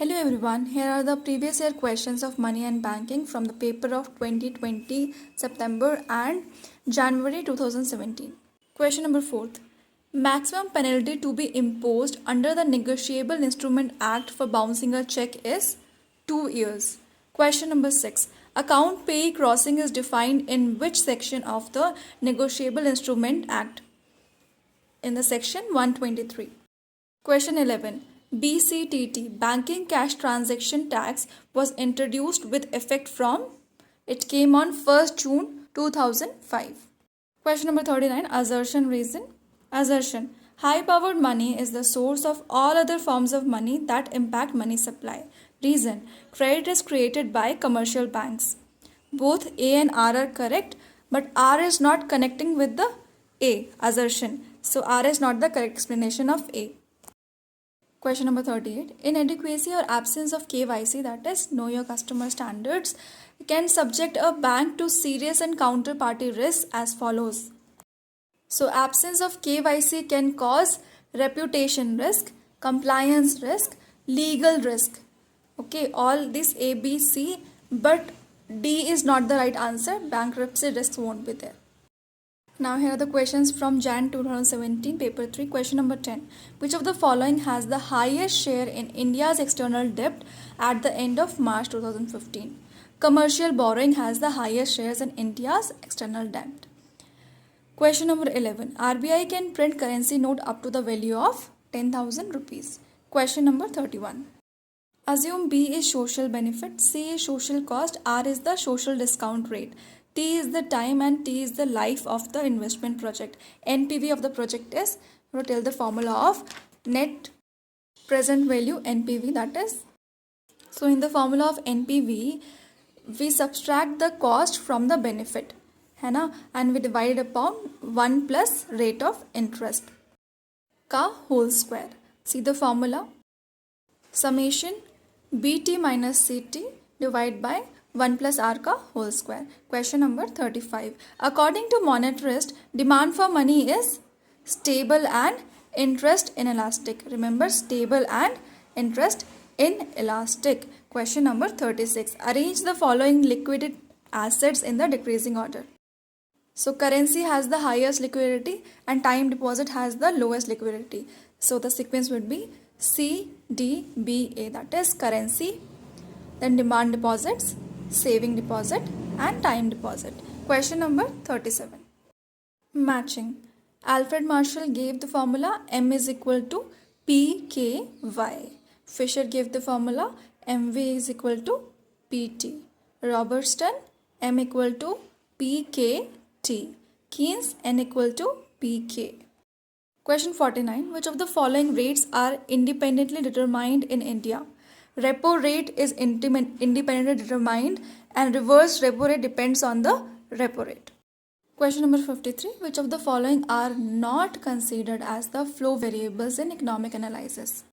Hello everyone, here are the previous year questions of money and banking from the paper of 2020 September and January 2017. Question number 4. Maximum penalty to be imposed under the Negotiable Instrument Act for bouncing a check is 2 years. Question number 6. Account payee crossing is defined in which section of the Negotiable Instrument Act? In the section 123. Question 11. BCTT Banking Cash Transaction Tax was introduced with effect from? It came on 1st June 2005. Question number 39. Assertion reason. Assertion. High-powered money is the source of all other forms of money that impact money supply. Reason. Credit is created by commercial banks. Both A and R are correct, but R is not connecting with the A. Assertion. So R is not the correct explanation of A. Question number 38. Inadequacy or absence of KYC, that is Know Your Customer standards, can subject a bank to serious and counterparty risks as follows. So absence of KYC can cause reputation risk, compliance risk, legal risk. Okay, all this A, B, C, but D is not the right answer. Bankruptcy risks won't be there. Now here are the questions from Jan 2017, paper 3, question number 10. Which of the following has the highest share in India's external debt at the end of March 2015? Commercial borrowing has the highest shares in India's external debt. Question number 11. RBI can print currency note up to the value of 10,000 rupees. Question number 31. Assume B is social benefit, C is social cost, R is the social discount rate. T is the time and T is the life of the investment project. NPV of the project is, we'll tell the formula of net present value NPV, that is. So in the formula of NPV, we subtract the cost from the benefit, है ना, and we divide upon 1 plus rate of interest का whole square. See the formula. Summation BT minus CT divided by 1 plus R ka whole square. Question number 35. According to monetarist, demand for money is stable and interest inelastic. Remember, stable and interest inelastic. Question number 36. Arrange the following liquid assets in the decreasing order. So currency has the highest liquidity and time deposit has the lowest liquidity. So the sequence would be C, D, B, A, that is currency, then demand deposits, saving deposit and time deposit. Question number 37. Matching. Alfred Marshall gave the formula M is equal to PKY. Fisher gave the formula MV is equal to PT. Robertson M equal to PKT. Keynes N equal to PK. Question 49. Which of the following rates are independently determined in India? Repo rate is independently determined and reverse repo rate depends on the repo rate. Question number 53. Which of the following are not considered as the flow variables in economic analysis?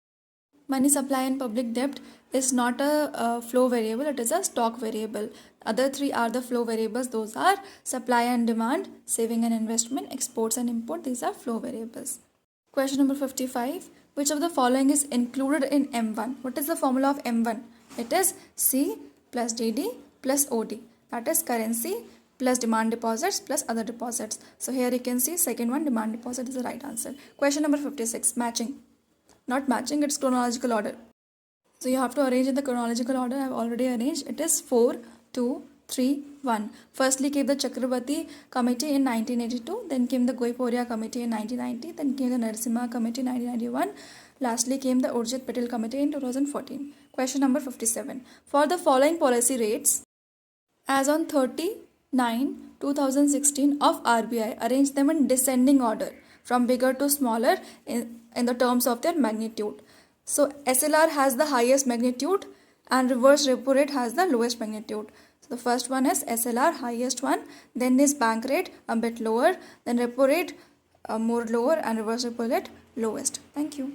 Money supply and public debt is not a flow variable, it is a stock variable. Other three are the flow variables. Those are supply and demand, saving and investment, exports and import. These are flow variables. Question number 55. Which of the following is included in M1? What is the formula of M1? It is C plus DD plus OD. That is currency plus demand deposits plus other deposits. So here you can see second one, demand deposit, is the right answer. Question number 56. Matching. Not matching, it's chronological order. So you have to arrange in the chronological order. I have already arranged. It is 4, 2, 3, 1. Firstly came the Chakrabarti committee in 1982. Then came the Goiporia committee in 1990. Then came the Narasimha committee in 1991. Lastly came the Urjit Patel committee in 2014. Question number 57. For the following policy rates, as on 30/9/2016 of RBI, arrange them in descending order from bigger to smaller in the terms of their magnitude. So SLR has the highest magnitude and reverse repo rate has the lowest magnitude. So the first one is SLR, highest one, then is bank rate, a bit lower, then repo rate more lower, and reverse repo rate lowest. Thank you.